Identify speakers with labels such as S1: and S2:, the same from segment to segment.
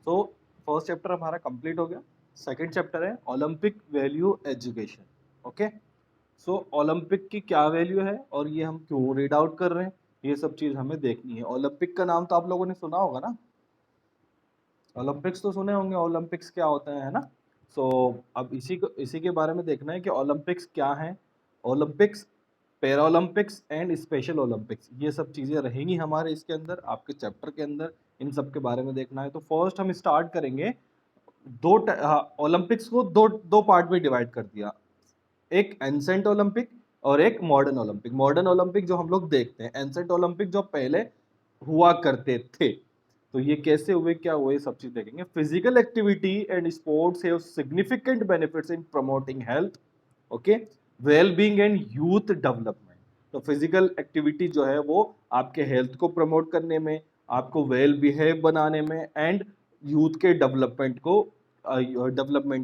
S1: So first chapter हमारा complete हो गया। सेकंड चैप्टर है ओलंपिक वैल्यू एजुकेशन। ओके, सो ओलंपिक की क्या वैल्यू है और ये हम क्यों रीड आउट कर रहे हैं, ये सब चीज हमें देखनी है। ओलंपिक का नाम तो आप लोगों ने सुना होगा ना, ओलंपिक्स तो सुने होंगे, ओलंपिक्स क्या होता है ना। सो अब इसी के बारे में देखना है कि ओलंपिक्स क्या है। Olympics, para Olympics and special Olympics, ये सब चीजें रहेंगी हमारे इसके अंदर, आपके चैप्टर के अंदर। इन सब के बारे में देखना है। तो फर्स्ट हम स्टार्ट करेंगे। ओलंपिक्स को दो दो पार्ट में डिवाइड कर दिया, एक एंसेंट ओलंपिक और एक मॉडर्न ओलंपिक। मॉडर्न ओलंपिक जो हम लोग देखते हैं, एंसेंट ओलंपिक जो पहले हुआ करते थे। तो ये कैसे हुए, क्या हुए, सब चीज देखेंगे। Physical activity and sports have significant benefits in promoting health, okay, well being and youth development. तो फिजिकल एक्टिविटी जो है वो आपके हेल्थ को प्रमोट करने में, आपको वेल बिहेव बनाने में एंड यूथ के डेवलपमेंट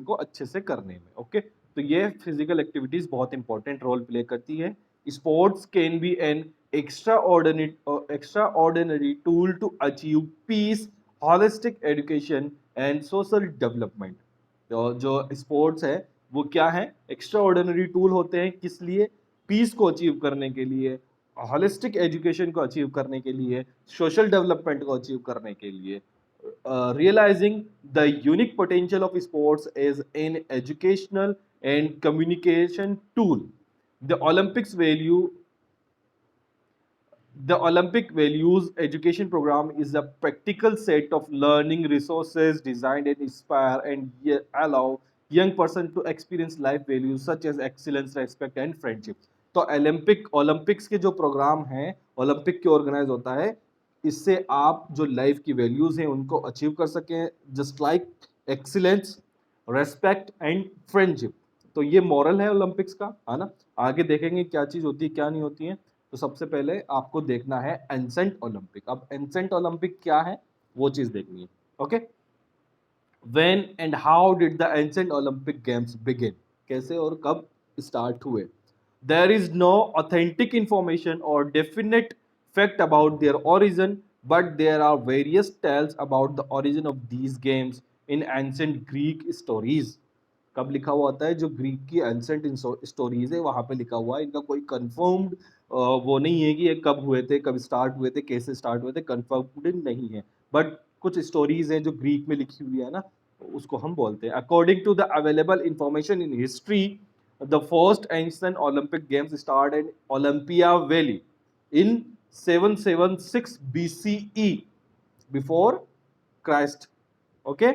S1: को अच्छे से करने में। ओके, तो ये फिजिकल एक्टिविटीज बहुत इंपॉर्टेंट रोल प्ले करती है। Sports can be an extraordinary tool to achieve peace, holistic education and social development। जो स्पोर्ट्स है वो क्या है, एक्स्ट्रा ऑर्डिनरी टूल होते हैं, किस लिए, पीस को अचीव करने के लिए, हॉलिस्टिक एजुकेशन को अचीव करने के लिए, सोशल डेवलपमेंट को अचीव करने के लिए। Realizing the unique potential of sports as an educational and communication tool. The Olympics value The Olympic Values Education Program is a practical set of learning resources designed and inspire and allow young person to experience life values such as excellence, respect and friendship. तो Olympics के जो programme हैं, Olympic के organise होता है, इससे आप जो लाइफ की वैल्यूज हैं उनको अचीव कर सकें, just like excellence, respect and friendship. तो ये मॉरल है ओलंपिक्स का, है ना। आगे देखेंगे क्या चीज होती है क्या नहीं होती है। तो सबसे पहले आपको देखना है एंसेंट ओलंपिक। अब एंसेंट ओलंपिक क्या है वो चीज देखनी है। Okay, when and how did the ancient Olympic games begin, कैसे और कब स्टार्ट हुए। There is no authentic information और definite fact about their origin, but there are various tales about the origin of these games in ancient Greek stories। कब लिखा हुआ होता है, जो ग्रीक की एंसेंट स्टोरीज है वहां पे लिखा हुआ है। इनका कोई कंफर्म्ड वो नहीं है कि ये कब हुए थे, कब स्टार्ट हुए थे, कैसे स्टार्ट हुए थे, कंफर्म्ड नहीं है। बट कुछ स्टोरीज हैं जो ग्रीक में लिखी हुई है ना, उसको हम बोलते हैं। According to the available information in history, the first ancient Olympic games start in Olympia valley in 776 BCE, before Christ. Okay,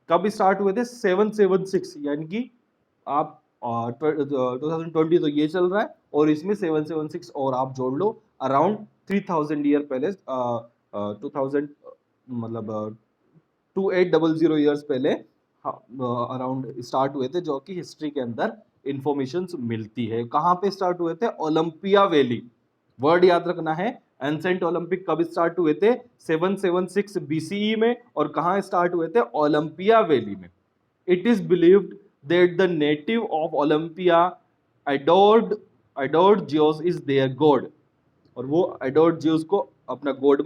S1: कब स्टार्ट हुए थे, 776, यानी कि आप 2020 तो ये चल रहा है और इसमें 776 और आप जोड़ लो, अराउंड 3000 ईयर पहले, 2000 मतलब 2800 ईयर्स पहले अराउंड स्टार्ट हुए थे, जो कि हिस्ट्री के अंदर इंफॉर्मेशन मिलती है। कहाँ पे स्टार्ट हुए थे, ओलंपिया वैली। वर्ड याद रखना है, एंसेंट ओलंपिक कब स्टार्ट हुए थे, 776 BCE में, और कहाँ स्टार्ट हुए थे, ओलंपिया वैली में। It is believed that the native of Olympia adored adored Zeus is their god, और वो adored Zeus को अपना गॉड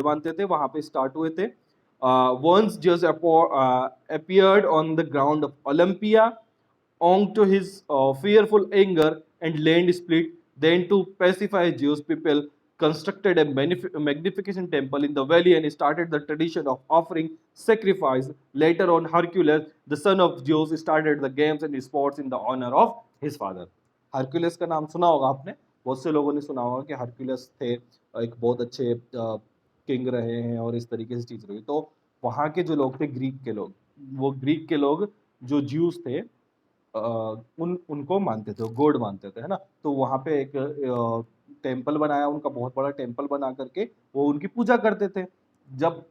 S1: मानते थे, वहां पे स्टार्ट हुए थे। once Zeus appeared on the ground of Olympia, owing to his fearful anger and land split. Then, to pacify Jewish people, constructed a magnificent temple in the valley and started the tradition of offering sacrifice. Later on, Hercules, the son of Zeus, started the games and sports in the honor of his father. Hercules का नाम सुना होगा आपने, बहुत से लोगों ने सुना होगा कि हरक्यूलिस थे, एक बहुत अच्छे किंग रहे हैं और इस तरीके से चीज रही। तो वहाँ के जो लोग थे, ग्रीक के लोग, वो ग्रीक के लोग जो ज्यूस थे, उनको मानते थे, गॉड मानते थे, है ना। तो वहाँ पे एक टेम्पल बनाया उनका, बहुत बड़ा टेम्पल बना करके वो उनकी पूजा करते थे। जब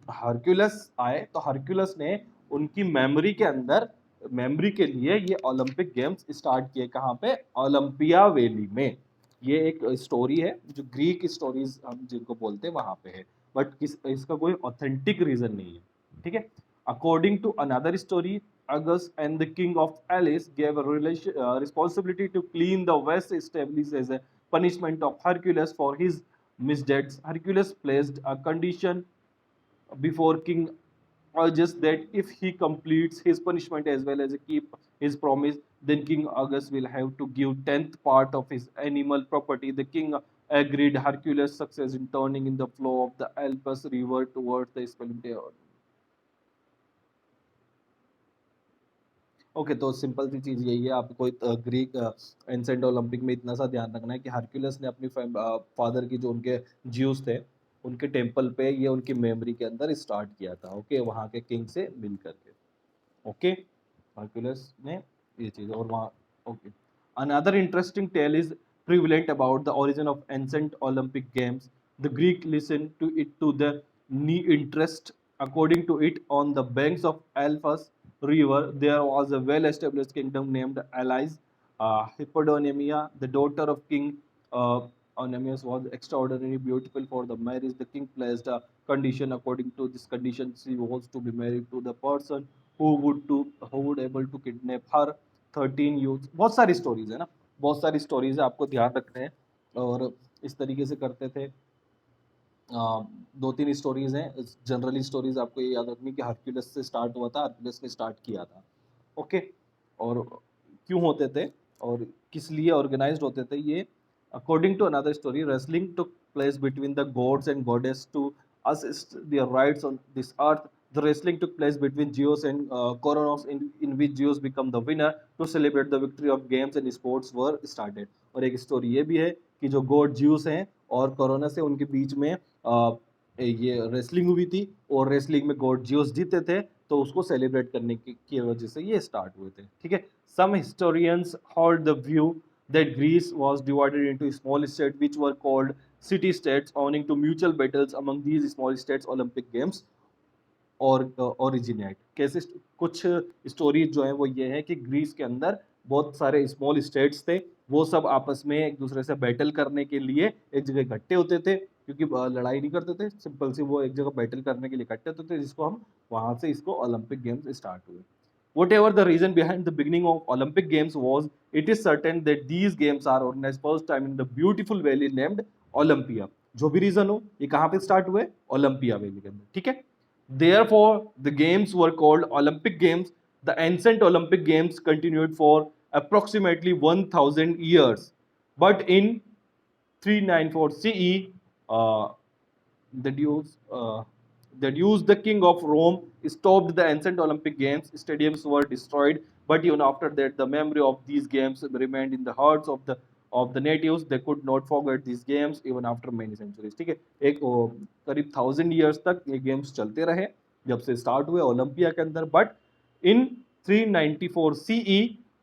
S1: हरक्यूलस आए तो हरक्यूलस ने उनकी मेमोरी के लिए ये ओलंपिक गेम्स स्टार्ट किए। कहाँ पे, ओलंपिया वैली में। ये एक स्टोरी है, जो ग्रीक स्टोरीज हम जिनको बोलते हैं वहां पे है, बट इसका कोई ऑथेंटिक रीजन नहीं है। ठीक है, according to another story, August and the king of Alice gave a responsibility to clean the west, established as a punishment of Hercules for his misdeeds. Hercules placed a condition before king urges that if he completes his punishment as well as keep his promise, then King August will have to give tenth part of his animal property. The king agreed. Hercules' success in turning in the flow of the Alpes River towards the Speluntia. Okay तो simple सी चीज यही है, आपको Greek ancient Olympic में इतना सा ध्यान रखना है कि हरक्यूलस ने अपनी फादर की जो उनके ज्यूस थे उनके टेम्पल पे ये उनकी मेमोरी के अंदर स्टार्ट किया था। ओके वहाँ के किंग से मिल करके। ओके हरक्यूलस ने ये चीज और वहाँ। Okay another interesting tale is prevalent about the origin of ancient Olympic games. The Greek listened to it to the knee interest. According to it, on the banks of Alphas river, there was a well-established kingdom named Alais. Hippodamia, the daughter of King uh, Onemius, was extraordinarily beautiful for the marriage. The king placed a condition. According to this condition, she was to be married to the person who would able to kidnap her 13 youth. बहुत सारी stories है ना, बहुत सारी stories है, आपको ध्यान रखने हैं। और इस तरीके से करते थे। दो तीन स्टोरीज हैं जनरली। स्टोरीज आपको ये याद रखनी कि हरक्यूलस से स्टार्ट हुआ था, हरक्यूलस ने स्टार्ट किया था। ओके और क्यों होते थे और किस लिए ऑर्गेनाइज्ड होते थे ये। According to another story, wrestling took place between the gods and goddess to assist their rights on this earth. The wrestling took place between Zeus and Coronos, in which Zeus became the winner. To celebrate the victory of games and sports were started. और एक story ये भी है कि जो God juice हैं और Kourounis है उनके बीच में ये रेसलिंग हुई थी और रेसलिंग में गॉड ज्यूस जीते थे, तो उसको सेलिब्रेट करने की वजह से ये स्टार्ट हुए थे। ठीक है। Some historians hold the view that Greece was divided into small states which were called city states, owing to mutual battles among these small states. Olympic Games और ओरिजिनेट कैसे। कुछ स्टोरीज जो है वो ये है कि ग्रीस के अंदर बहुत सारे स्मॉल स्टेट्स थे, वो सब आपस में एक दूसरे से बैटल करने के लिए एक जगह इकट्ठे होते थे, क्योंकि लड़ाई नहीं करते थे, सिंपल सी वो एक जगह बैटल करने के लिए इकट्ठे होते थे, जिसको हम वहां से इसको ओलंपिक गेम्स स्टार्ट हुए। Whatever the reason behind the beginning of Olympic Games was, it is certain that these games are organized first time in the beautiful valley named Olympia. जो भी रीजन हो, ये कहाँ पे स्टार्ट हुए? Olympia valley के अंदर। ठीक है। Therefore, the games were called Olympic Games. The ancient Olympic Games continued for approximately 1000 years. But in 394 CE, uh, the the king of Rome, stopped the ancient Olympic Games. Stadiums were destroyed, but even after that, the memory of these games remained in the hearts of the natives. They could not forget these games even after many centuries. ठीक है। एक करीब 1000 years तक ये games चलते रहे जब से स्टार्ट हुए ओलंपिया के अंदर। बट इन 394 सीई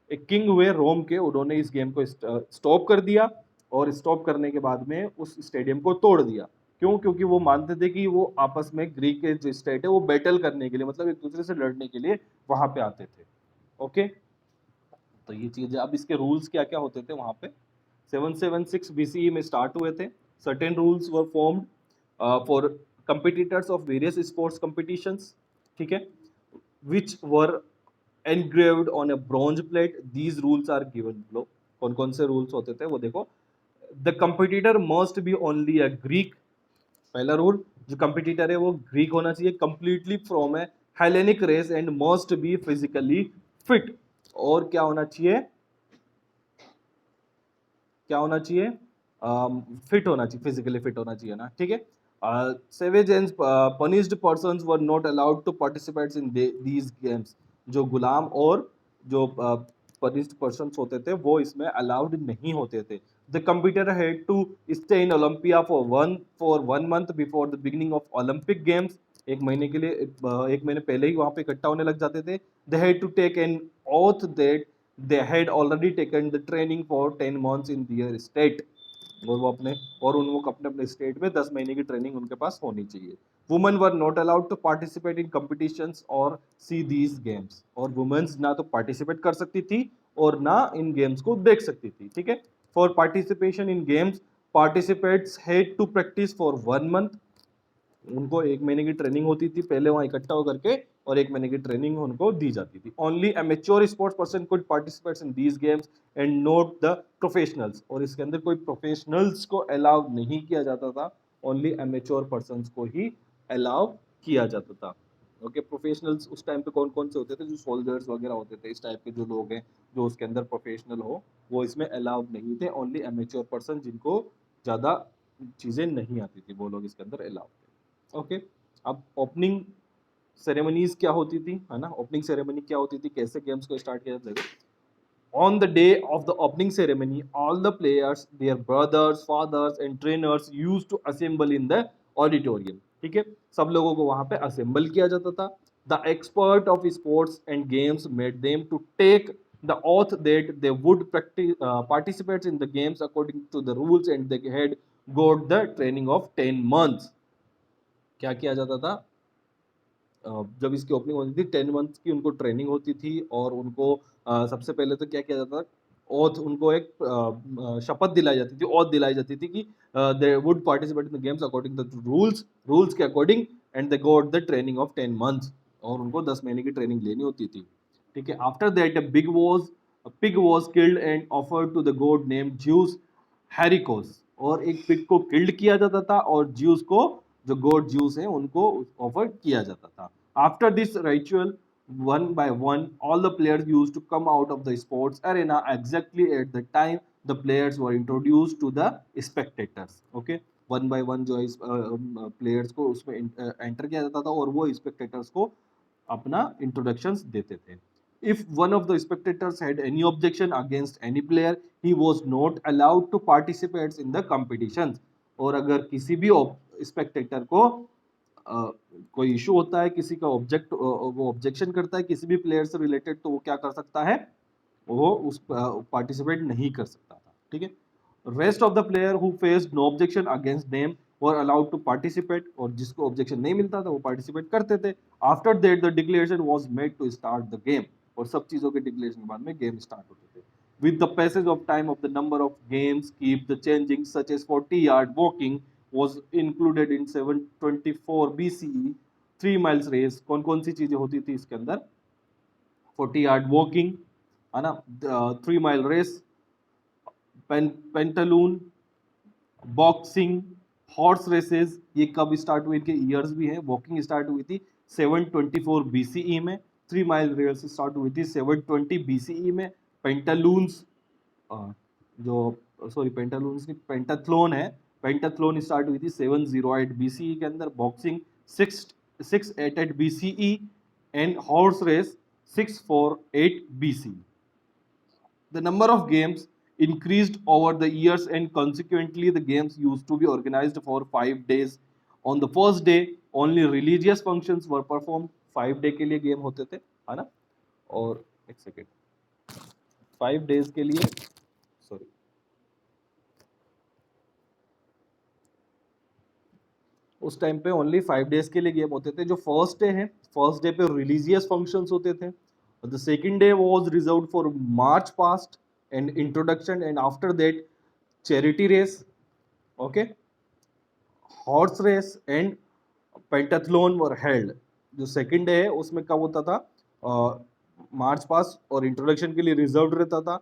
S1: एक किंग हुए रोम के, उन्होंने इस गेम को स्टॉप कर दिया और स्टॉप करने के बाद में उस स्टेडियम को तोड़ दिया। क्यों? क्योंकि वो मानते थे कि वो आपस में ग्रीक के जो स्टेट है वो बैटल करने के लिए, मतलब एक दूसरे से लड़ने के लिए वहां पे आते थे। ओके तो ये चीज है। अब इसके रूल्स क्या क्या होते थे वहां पे। 776 BCE में स्टार्ट हुए थे। Certain rules were formed for competitors of various sports competitions. ठीक है। विच वर engraved on a bronze plate. These rules are given below. कौन कौन से रूल्स होते थे वो देखो। The competitor must be only a Greek. पहला रूल, जो कंपिटिटर है वो ग्रीक होना चाहिए, completely from a Hellenic race and must be physically fit. और क्या होना चाहिए? क्या होना चाहिए? फिट होना चाहिए, फिजिकली फिट होना चाहिए ना। ठीक है। Savage and punished persons were not allowed to participate in these games. जो गुलाम और जो पनिश्ड पर्सन्स होते थे वो इसमें अलाउड नहीं होते थे। The computer had to stay in Olympia for one month before the beginning of Olympic games. एक महीने के लिए एक महीने पहले ही वहां पे इकट्ठा होने लग जाते थे। They had to take an oath that they had already taken the training for 10 months in their state। और वो अपने और उन लोग अपने अपने स्टेट में 10 महीने की ट्रेनिंग उनके पास होनी चाहिए। Women were not allowed to participate in competitions और सी दीज गेम्स। और वुमेन्स ना तो पार्टिसिपेट कर सकती थी और ना इन गेम्स को देख सकती थी। ठीक है। For participation in games, participants had to practice for one month. उनको एक महीने की ट्रेनिंग होती थी पहले वहां इकट्ठा होकर के, और एक महीने की ट्रेनिंग उनको दी जाती थी। Only amateur sports person could participate in these games and not the professionals. और इसके अंदर कोई प्रोफेशनल्स को अलाउ नहीं किया जाता था, ओनली अमेच्योर पर्सन को ही अलाउ किया जाता था। ओके, प्रोफेशनल्स उस टाइम पे कौन कौन से होते थे, जो सोल्जर्स वगैरह होते थे, इस टाइप के जो लोग हैं जो उसके अंदर प्रोफेशनल हो, वो इसमें अलाउड नहीं थे। ओनली एमेच्योर पर्सन जिनको ज़्यादा चीज़ें नहीं आती थी, वो लोग इसके अंदर अलाउड थे। ओके, अब ओपनिंग सेरेमनीज क्या होती थी, है ना, ओपनिंग सेरेमनी क्या होती थी, कैसे गेम्स को स्टार्ट किया जाता था। On the day of the opening ceremony, all the players, their brothers, fathers, and trainers used to assemble in the auditorium. ठीक है, सब लोगों को वहां पे असेंबल किया जाता था. The expert of sports and games made them to take the oath that they would participate in the games according to the rules, and they had got the training of 10 months. क्या किया जाता था, जब इसकी opening होती थी 10 month की उनको ट्रेनिंग होती थी, और उनको सबसे पहले तो क्या किया जाता था, ओथ, उनको एक शपथ दिलाई जाती थी, ओथ दिलाई जाती थी कि they would participate in the games according the rules, rules के according, and they got the training of 10 months, और उनको 10 महीने की ट्रेनिंग लेनी होती थी। ठीक है, after that pig was killed and offered to the god name Zeus Herkeios, और एक पिग को किल्ड किया जाता था और ज्यूस को, जो गॉड ज्यूस हैं, उनको ऑफर किया जाता था। After this ritual, one by one, all the players used to come out of the sports arena exactly at the time the players were introduced to the spectators. Okay, one by one जो है players को उसमें enter किया जाता था, और वो spectators को अपना इंट्रोडक्शंस देते थे। If one of the spectators had any objection against any player, he was not allowed to participate in the competitions. और अगर किसी भी स्पेक्टेटर को कोई इशू होता है, किसी का वो ऑब्जेक्शन करता है किसी भी प्लेयर से रिलेटेड, तो वो क्या कर सकता है, वो उस पार्टिसिपेट नहीं कर सकता था। ठीक है, rest of the player who faced no objection against them were allowed to participate, और जिसको ऑब्जेक्शन नहीं मिलता था वो पार्टिसिपेट करते थे। After that the declaration was made to start the game, और सब चीजों के डिक्लेरेशन के बाद में गेम स्टार्ट होते थे। With the passage of time of the number of games keep the changing, such as 40-yard walking was included in 724 BCE, 3 miles race। कौन कौन सी चीजें होती थी इसके अंदर, 40-yard walking, है ना, 3 mile race, pentathlon, boxing, horse races. ये कब स्टार्ट हुई, इनके ईयर्स भी हैं। वॉकिंग स्टार्ट हुई थी 724 BCE में, 3 mile रेस स्टार्ट हुई थी 720 BCE में। पेंटालून्स, जो सॉरी पेंटालून्स की पेंटाथ्लोन है, पेंटाथ्लोन स्टार्ट हुई थी 708 BCE के अंदर। Boxing 688 BCE, and horse race 648 BCE। The number of games increased over the years, and consequently the games used to be organized for 5 days. On the first day only religious functions were performed। 5 day के लिए game होते थे, है ना, और एक second, 5 days के लिए, सॉरी, उस टाइम पे ओनली 5 डेज के लिए गेम होते थे। जो फर्स्ट डे है, फर्स्ट डे पे रिलीजियस फंक्शंस होते थे, और the second day was reserved for march past and introduction, and after that charity race, okay, horse race and pentathlon were held. जो सेकंड डे है उसमें कब होता था, मार्च पास और इंट्रोडक्शन के लिए रिजर्व रहता था।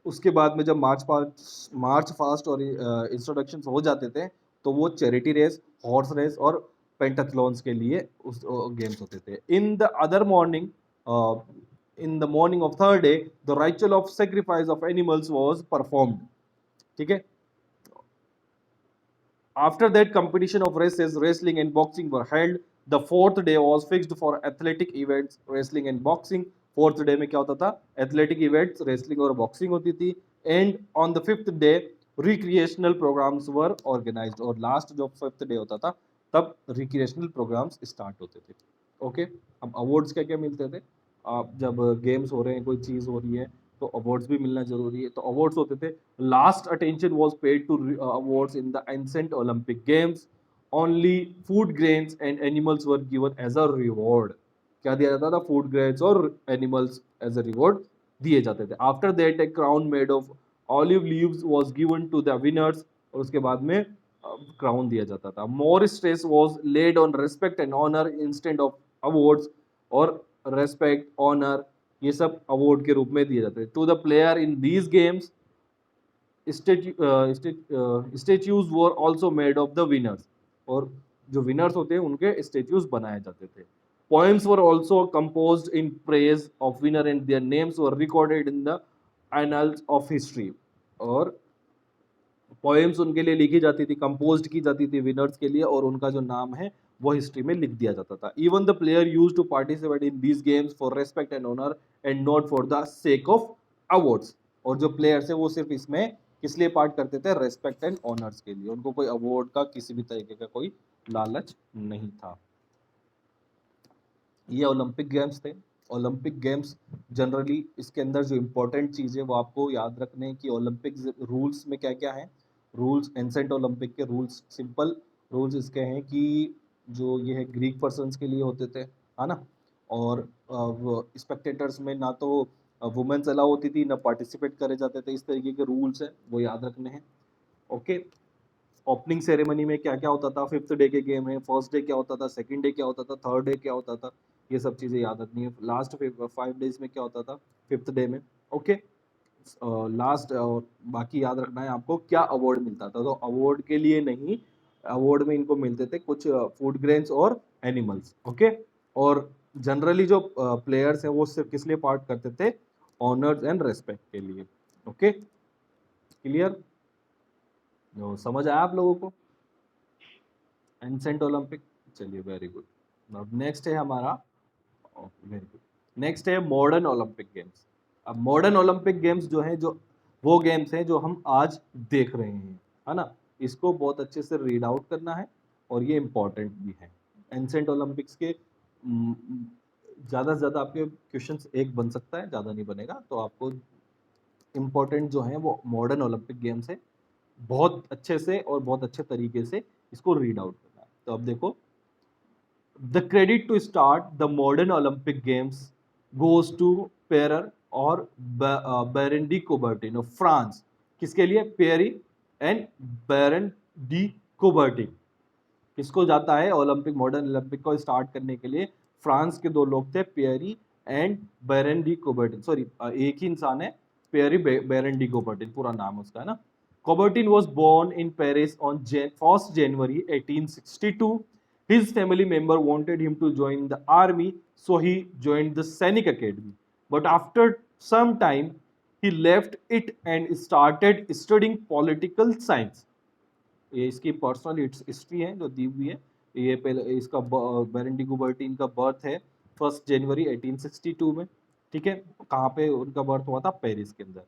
S1: उसके बाद में जब मार्च फास्ट और इंट्रोडक्शन हो जाते थे, तो वो चैरिटी रेस, हॉर्स रेस और पेंटाथलॉन्स के लिए उस गेम्स होते थे। In the morning of third day the ritual of sacrifice of animals was performed. ठीक है, after that, competition of races, wrestling and boxing were held. The fourth day was fixed for athletic events, wrestling and boxing. Fourth day में क्या होता था, athletic events, wrestling और boxing होती थी। And on the fifth day recreational programmes were organised, और last जो fifth day होता था तब रिक्रिएशनल प्रोग्राम्स स्टार्ट होते थे। ओके, अब अवार्ड्स क्या क्या मिलते थे, आप जब गेम्स हो रहे हैं, कोई चीज़ हो रही है, तो अवार्ड्स भी मिलना जरूरी है। तो अवार्ड्स होते थे, last attention was paid to awards in the ancient Olympic games. Only food grains and animals were given as a reward. क्या दिया जाता था, फूड ग्रेन्स और एनिमल्स एज अ रिवॉर्ड दिए जाते थे। After that a crown made of olive leaves was given to the winners, और उसके बाद में क्राउन दिया जाता था। More stress was laid on respect and honour instant of awards, और रेस्पेक्ट, ऑनर, ये सब अवार्ड के रूप में दिए जाते हैं to the player in these games. Statues were also made of the winners, और जो विनर्स होते हैं उनके स्टेच्यूज बनाए जाते थे। Poems were also composed in praise of winner and their names were recorded in the annuls of history. और poems उनके लिए लिखी जाती थी, कंपोज्ड की जाती थी विनर्स के लिए, और उनका जो नाम है वो हिस्ट्री में लिख दिया जाता था। Even the player used to participate in these games for respect and honour and not for the sake of awards. और जो प्लेयर्स है वो सिर्फ इसमें किस लिए पार्ट करते थे? रेस्पेक्ट एंड ऑनर्स के लिए। उनको कोई अवार्ड का किसी भी तरीके का कोई लालच नहीं था। ये ओलंपिक गेम्स थे। ओलंपिक गेम्स जनरली इसके अंदर जो इम्पोर्टेंट चीज़ है वो आपको याद रखने हैं कि ओलंपिक रूल्स में क्या क्या है। रूल्स, एंसेंट ओलंपिक के रूल्स, सिंपल रूल्स इसके हैं कि जो ये है ग्रीक पर्सन्स के लिए होते थे, है ना। और स्पेक्टेटर्स में ना तो वुमेन्स अलाउ होती थी, ना पार्टिसिपेट करे जाते थे। इस तरीके के रूल्स हैं, वो याद रखने हैं। ओके। ओपनिंग सेरेमनी में क्या क्या होता था? फिफ्थ डे के गेम है, फर्स्ट डे क्या होता था, सेकंड डे क्या होता था, थर्ड डे क्या होता था, ये सब चीज़ें याद रखनी है। लास्ट 5 डेज में क्या होता था, फिफ्थ डे में। ओके। लास्ट और बाकी याद रखना है आपको क्या अवार्ड मिलता था। तो अवार्ड के लिए नहीं, अवार्ड में इनको मिलते थे कुछ फूड ग्रेन्स और एनिमल्स। ओके। और जनरली जो प्लेयर्स हैं वो सिर्फ किस लिए पार्ट करते थे? ऑनर्स एंड रेस्पेक्ट के लिए। Okay, clear? जो समझ आया आप लोगों को एंसेंट ओलंपिक? चलिए, वेरी गुड। अब नेक्स्ट है हमारा, वेरी गुड, नेक्स्ट है मॉडर्न ओलंपिक गेम्स। अब मॉडर्न ओलंपिक गेम्स जो है, जो वो गेम्स हैं जो हम आज देख रहे हैं, है ना। इसको बहुत अच्छे से रीड आउट करना है और ये इम्पोर्टेंट भी है। एंसेंट ओलंपिक्स के ज़्यादा से ज़्यादा आपके क्वेश्चंस एक बन सकता है, ज़्यादा नहीं बनेगा। तो आपको इम्पोर्टेंट जो है वो मॉडर्न ओलंपिक गेम्स है, बहुत अच्छे से और बहुत अच्छे तरीके से इसको रीड आउट करना है। तो अब देखो, the credit to start the modern Olympic games goes to Pierre और बेरेंडी कोबर्टिन ऑफ फ्रांस। किसके लिए? Pierre and baron de Coubertin. किसको जाता है ओलंपिक, मॉडर्न ओलंपिक को स्टार्ट करने के लिए? फ्रांस के दो लोग थे, Pierre and baron de Coubertin. Sorry, एक ही इंसान है, पेरी बैरन डी कोबर्टिन पूरा नाम उसका, है ना। Coubertin was born in Paris on 1st January 1862. His family member wanted him to join the army, so he joined the Sainik Academy. But after some time, he left it and started studying political science. ये इसकी personal history है जो दी हुई है। ये पहले इसका बेरेंडी Coubertin का बर्थ है 1 जनवरी 1862 में। ठीक है, कहाँ पे उनका बर्थ हुआ था? पेरिस के अंदर।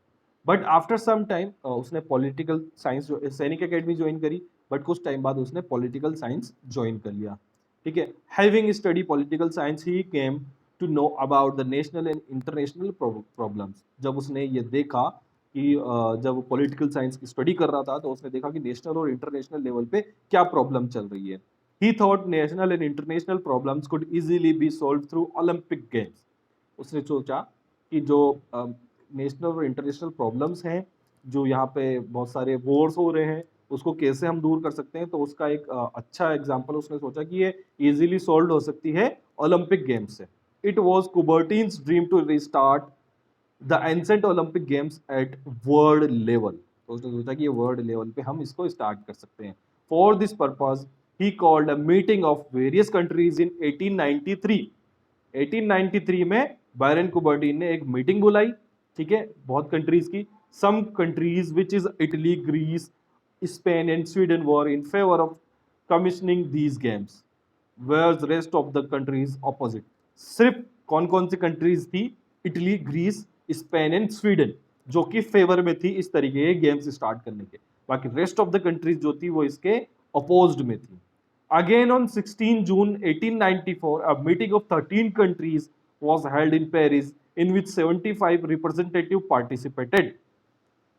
S1: बट आफ्टर सम टाइम उसने पॉलिटिकल साइंस, सैनिक एकेडमी ज्वाइन करी, बट कुछ टाइम बाद उसने पॉलिटिकल साइंस ज्वाइन कर लिया। ठीक है, having study political science he came to know about the national and international problems. जब उसने ये देखा कि जब पॉलिटिकल साइंस की स्टडी कर रहा था तो उसने देखा कि नेशनल और इंटरनेशनल लेवल पे क्या प्रॉब्लम चल रही है। ही thought national and international problems could easily B solve through Olympic games. उसने सोचा कि जो नेशनल और इंटरनेशनल प्रॉब्लम्स हैं, जो यहाँ पे बहुत सारे वॉर्स हो रहे हैं, उसको कैसे हम दूर कर सकते हैं। तो उसका एक अच्छा एग्जाम्पल उसने सोचा कि ये इजीली सॉल्व हो सकती है ओलंपिक गेम्स से। It was Coubertin's dream to restart the ancient Olympic games at world level. तो उसने सोचा कि ये वर्ल्ड लेवल पे हम इसको स्टार्ट कर सकते हैं। For this purpose he called a meeting of various countries in 1893। 1893 में बायरन कुबर्टिन ने एक मीटिंग बुलाई, ठीक है, बहुत कंट्रीज की। Some countries which is Italy, Greece, Spain and Sweden were in favour of commissioning these games, where rest of the countries opposite. सिर्फ कौन कौन सी कंट्रीज थी? Italy, Greece, Spain and Sweden, जो कि फेवर में थी इस तरीके के गेम्स स्टार्ट करने के। बाकी रेस्ट ऑफ द कंट्रीज जो थी वो इसके अपोज्ड में थी। Again on 16 June 1894, a meeting of 13 countries was held in Paris in which 75 representatives participated.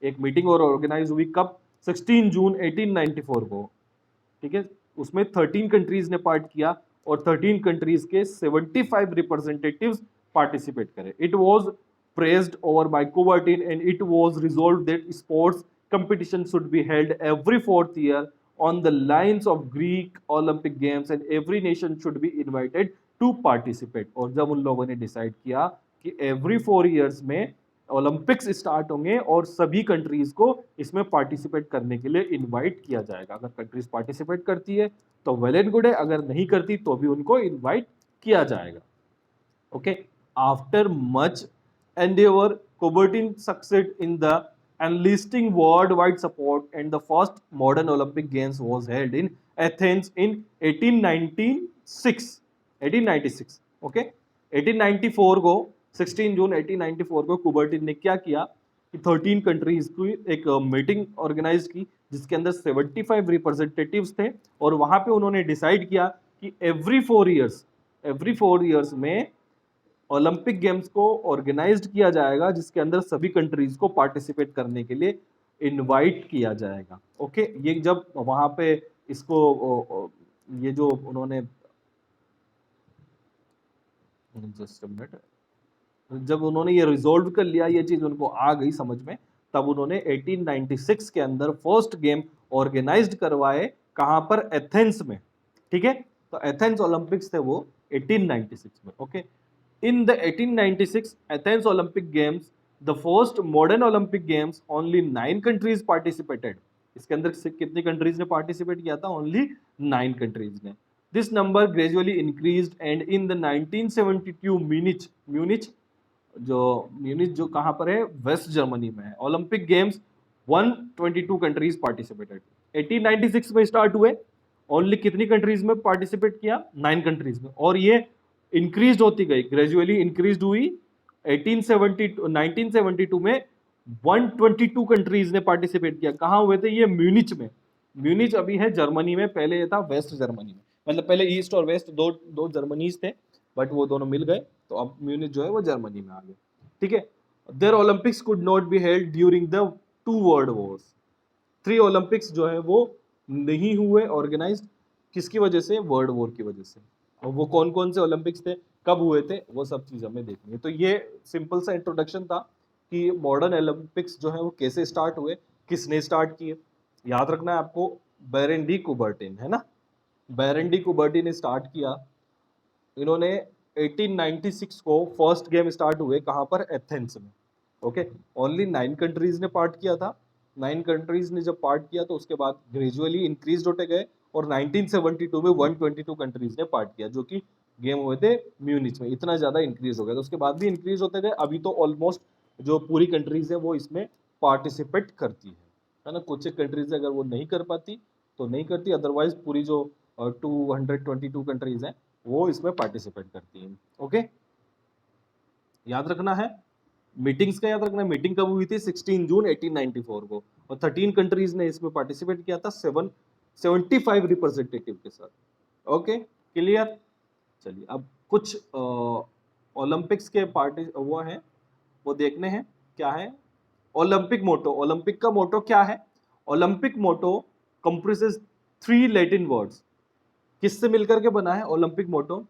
S1: एक मीटिंग और ऑर्गेनाइज हुई कब? 16 जून 1894 को। ठीक है, उसमें 13 कंट्रीज ने पार्ट किया और 13 कंट्रीज के 75 रिप्रेजेंटेटिव्स पार्टिसिपेट करे। It was praised over by Coubertin and it was resolve that sports competition should be held every 4th year on the lines of Greek Olympic Games and every nation should be invited to participate। और जब उन लोगों ने decide किया कि every 4 years में Olympics start होंगे और सभी कंट्रीज को इसमें पार्टिसिपेट करने के लिए इनवाइट किया जाएगा। अगर कंट्रीज पार्टिसिपेट करती है तो वेल एंड गुड है, अगर नहीं करती तो भी उनको इनवाइट किया जाएगा। Okay, after much endeavor, Coubertin succeeded in the enlisting worldwide support, and the first modern Olympic Games was held in Athens in 1896. 1896, okay? 1894 को 16 जून 1894 को कुबर्टिन ने क्या किया कि 13 कंट्रीज की एक मीटिंग ऑर्गेनाइज की, जिसके अंदर 75 रिप्रेजेंटेटिव्स थे, और वहां पे उन्होंने डिसाइड किया कि एवरी 4 इयर्स में ओलंपिक गेम्स को ऑर्गेनाइज्ड किया जाएगा, जिसके अंदर सभी कंट्रीज को पार्टिसिपेट करने के लिए इनवाइट किया जाएगा। ओके, ये जब वहां पे इसको ये जो उन्होंने जस्ट अ मिनट, जब उन्होंने ये रिजोल्व कर लिया, ये चीज उनको आ गई समझ में, तब उन्होंने 1896 के अंदर फर्स्ट गेम ऑर्गेनाइज्ड करवाए। कहां पर? एथेंस में। ठीक है, तो एथेंस ओलंपिक्स थे वो 1896 में। Okay, in the 1896 Athens Olympic Games, the first modern Olympic Games, only 9 countries participated. इसके अंदर से कितनी कंट्रीज ने पार्टिसिपेट किया था? ओनली 9 कंट्रीज ने। This number gradually increased and in the 1972 Munich जो कहां पर है? वेस्ट जर्मनी में है। Olympic games 122 countries participated. 1896 में स्टार्ट हुए, ओनली कितनी कंट्रीज में पार्टिसिपेट किया? 9 कंट्रीज में, और ये इंक्रीज होती गई, ग्रेजुअली इंक्रीज हुई। 1972 में 122 कंट्रीज ने पार्टिसिपेट किया। कहां हुए थे ये? म्यूनिच में। म्यूनिच अभी है जर्मनी में, पहले ये था वेस्ट जर्मनी में, मतलब पहले ईस्ट और वेस्ट दो दो जर्मनीज थे, बट वो दोनों मिल गए, तो अब म्यूनिच जो है वो जर्मनी में आ गए। ठीक है, there Olympics could not be held during the 2 world wars. 3 Olympics जो है वो नहीं हुए ऑर्गेनाइज, किसकी वजह से? वर्ल्ड वॉर की वजह से। और वो कौन कौन से ओलंपिक्स थे, कब हुए थे, वो सब चीज हमें देखनी है। तो ये सिंपल सा इंट्रोडक्शन था कि मॉडर्न ओलंपिक्स जो है वो कैसे स्टार्ट हुए, किसने स्टार्ट किए। याद रखना है आपको, बैरन डी कुबर्टिन, है ना, बैरन डी कुबर्टिन ने स्टार्ट किया। इन्होंने 1896 को फर्स्ट गेम स्टार्ट हुए, कहां पर? एथेंस में। ओके, ओनली 9 कंट्रीज ने पार्ट किया था। 9 कंट्रीज ने जब पार्ट किया तो उसके बाद ग्रेजुअली इंक्रीज होते गए, और 1972 में 122 कंट्रीज ने पार्ट किया, जो कि गेम हुए थे म्यूनिच में। इतना ज्यादा इंक्रीज हो गया, तो उसके बाद भी इंक्रीज होते गए। अभी तो ऑलमोस्ट जो पूरी कंट्रीज है वो इसमें पार्टिसिपेट करती है ना। कुछ एक कंट्रीज अगर वो नहीं कर पाती तो नहीं करती, अदरवाइज पूरी जो 222 कंट्रीज हैं वो इसमें पार्टिसिपेट करती हैं। ओके, याद रखना है मीटिंग्स का, याद रखना है मीटिंग कब हुई थी? 16 जून 1894 को, और 13 कंट्रीज ने इसमें पार्टिसिपेट किया था 75 रिप्रेजेंटेटिव के साथ। Okay, clear. चलिए, अब कुछ ओलंपिक्स के पार्टी वो हैं, वो देखने हैं क्या है। ओलंपिक मोटो, ओलंपिक का मोटो क्या है? ओलंपिक मोटो कंप्रेसेस 3 लैटिन वर्ड्स। किससे मिलकर के बना है ओलंपिक मोटो?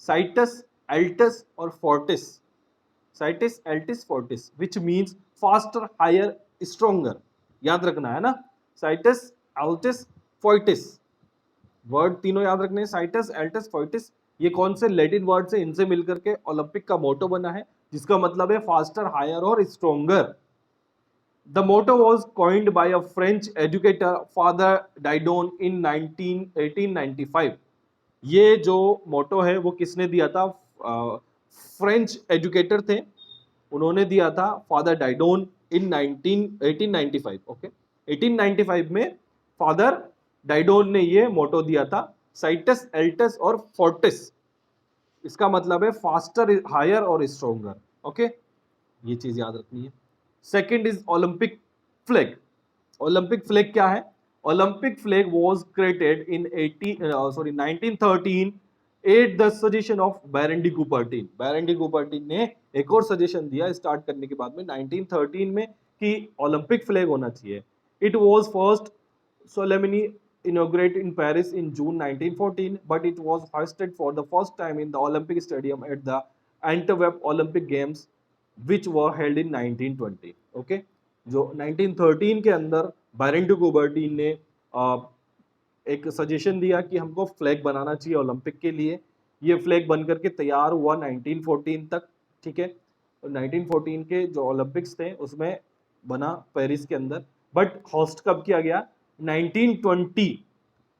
S1: साइटस, एल्टस और fortius. Citius, altius, fortius, which means faster, higher, stronger. याद रखना है ना, साइटस, एल्टिस, फोर्टिस, वर्ड तीनों याद रखने हैं, साइटस, एल्टस, फोर्टिस। ये कौन से लैटिन वर्ड से? इनसे मिलकर के ओलंपिक का मोटो बना है, जिसका मतलब है फास्टर, हायर और stronger. The motto was coined by a French educator, Father Didon, in 1895. ये जो मोटो है वो किसने दिया था? फ्रेंच एजुकेटर थे, उन्होंने दिया था, फादर डाइडोन, इन 1895। ओके, 1895 में फादर डाइडोन ने ये मोटो दिया था, साइटस, एल्टस और फोर्टिस। इसका मतलब है फास्टर, हायर और स्ट्रोंगर। ओके, ये चीज याद रखनी है। Second is Olympic flag. Olympic flag क्या है? Olympic flag was created in 1913 at the suggestion of baron de Coubertin. Baron de Coubertin ने एक और सजेशन दिया स्टार्ट करने के बाद में 1913 में कि ओलंपिक फ्लैग होना चाहिए। It was first solemnly inaugurated in Paris in June 1914, but it was hoisted for the first time in the Olympic Stadium at the Antwerp Olympic Games, which were held in 1920. Okay, जो 1913 के अंदर बैरन D Coubertin ने एक suggestion दिया कि हमको flag बनाना चाहिए Olympic के लिए। ये फ्लैग बन करके तैयार हुआ 1914 तक। ठीक है, 1914 के जो ओलंपिक्स थे उसमें बना पेरिस के अंदर, बट होस्ट कब किया गया? 1920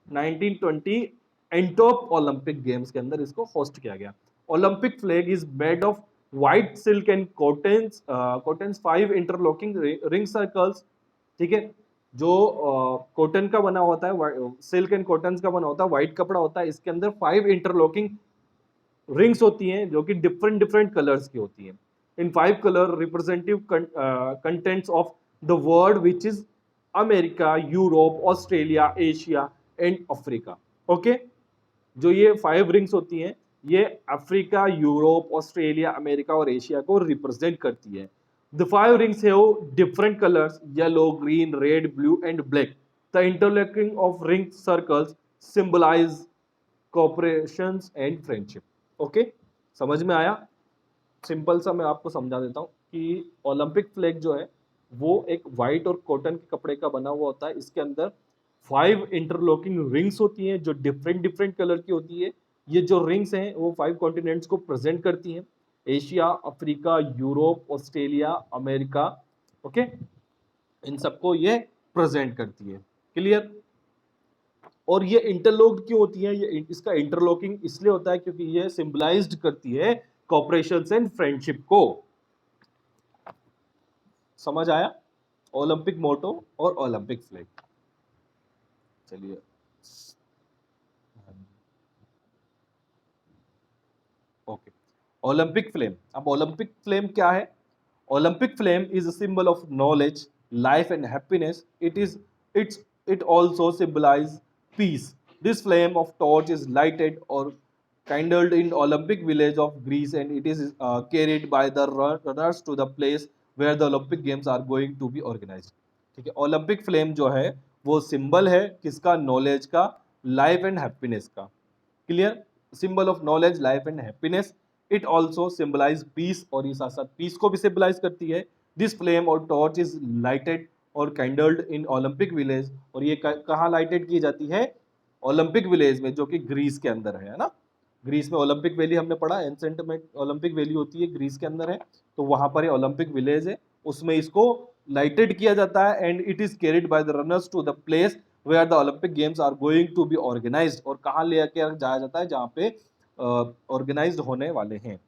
S1: 1920 एंटोप ओलंपिक गेम्स के अंदर इसको होस्ट किया गया। Olympic flag is made of white silk and cottons 5 interlocking ring circles. ठीक है, जो कॉटन का बना होता है, सिल्क एंड कॉटन का बना होता है, व्हाइट कपड़ा होता है, इसके अंदर 5 इंटरलॉकिंग रिंग्स होती हैं जो कि डिफरेंट डिफरेंट कलर्स की होती हैं। इन 5 colour representative contents of the world which is America, Europe, Australia, Asia and Africa. Okay, जो ये 5 रिंग्स होती हैं ये अफ्रीका, यूरोप, ऑस्ट्रेलिया, अमेरिका और एशिया को रिप्रेजेंट करती है। The 5 rings have different colors: yellow, green, red, blue and black. The interlocking of ring circles symbolize cooperation and friendship. Okay, समझ में आया? सिंपल सा मैं आपको समझा देता हूँ कि ओलंपिक फ्लैग जो है वो एक व्हाइट और कॉटन के कपड़े का बना हुआ होता है। इसके अंदर 5 इंटरलॉकिंग रिंग्स होती हैं जो डिफरेंट डिफरेंट कलर की होती है। ये जो रिंग्स हैं वो 5 कॉन्टिनेंट्स को प्रेजेंट करती हैं: Asia, Africa, Europe, Australia, America. Okay, इन सबको ये प्रेजेंट करती है। क्लियर? और ये इंटरलॉक्ड क्यों होती है? ये इसका इंटरलॉकिंग इसलिए होता है क्योंकि ये सिंबलाइज्ड करती है कॉपरेशन एंड फ्रेंडशिप को। समझ आया? ओलंपिक मोटो और ओलंपिक फ्लैग। चलिए, ओके, ओलंपिक फ्लेम। अब ओलंपिक फ्लेम क्या है? Olympic flame is a symbol of knowledge, life and happiness. It also symbolize peace. This flame of torch is lighted or kindled in Olympic village of Greece, and it is carried by the runners to the place where the Olympic games are going to be organized. ठीक है, Olympic flame जो है वो symbol है किसका? Knowledge का, life and happiness का। Clear? Symbol of knowledge, life and happiness. It also symbolize peace, और ये साथ साथ पीस को भी सिंबलाइज करती है। दिस फ्लेम और टॉर्च इज लाइटेड और कैंडल्ड इन ओलंपिक विलेज, और ये कहाँ लाइटेड की जाती है? ओलंपिक विलेज में, जो कि ग्रीस के अंदर है ना। ग्रीस में ओलंपिक वैली हमने पढ़ा, एंसेंट में ओलंपिक वैली होती है, ग्रीस के अंदर है, तो वहां पर ये ओलंपिक विलेज है, उसमें इसको लाइटेड किया जाता है। And it is carried by the runners to the place where the Olympic games are going to be organised, और कहाँ लेकर जाया जाता है? जहाँ पे ऑर्गेनाइज्ड होने वाले हैं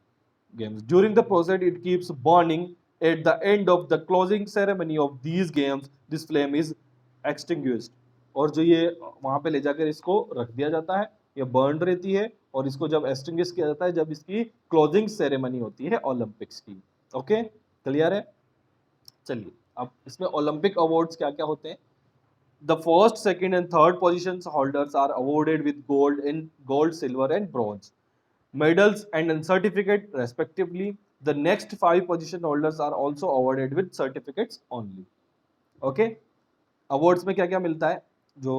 S1: games. During the process, it keeps burning. At the end of the closing ceremony of these games, this flame is extinguished. और जो ये वहाँ पे ले जाकर इसको रख दिया जाता है, ये बर्न रहती है, और इसको जब एक्सटिंग्विश किया जाता है जब इसकी क्लोजिंग सेरेमनी होती है ओलंपिक्स की। ओके, क्लियर है? चलिए, अब इसमें ओलंपिक अवार्ड्स क्या क्या होते हैं? The first, second, and third positions holders are awarded with gold, silver, and bronze medals and certificate respectively. The next 5 position holders are also awarded with certificates only. Okay, awards में क्या क्या मिलता है? जो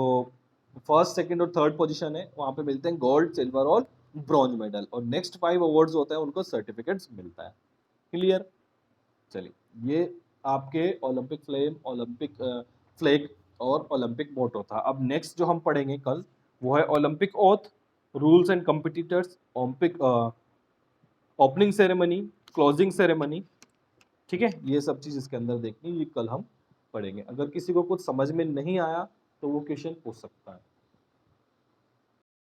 S1: फर्स्ट, सेकंड और third position है वहां पे मिलते हैं गोल्ड, सिल्वर और ब्रॉन्ज मेडल, और नेक्स्ट 5 अवार्ड्स होते हैं उनको सर्टिफिकेट्स मिलता है। क्लियर? चलिए, ये आपके ओलंपिक फ्लेम, ओलंपिक फ्लैग और ओलंपिक मोटो था। अब नेक्स्ट जो हम पढ़ेंगे कल वो है Olympic oath, rules and competitors, Olympic opening ceremony, closing ceremony. ठीक है, ये सब चीज़ इसके अंदर देखनी, ये कल हम पढ़ेंगे। अगर किसी को कुछ समझ में नहीं आया तो वो क्वेश्चन पूछ सकता है।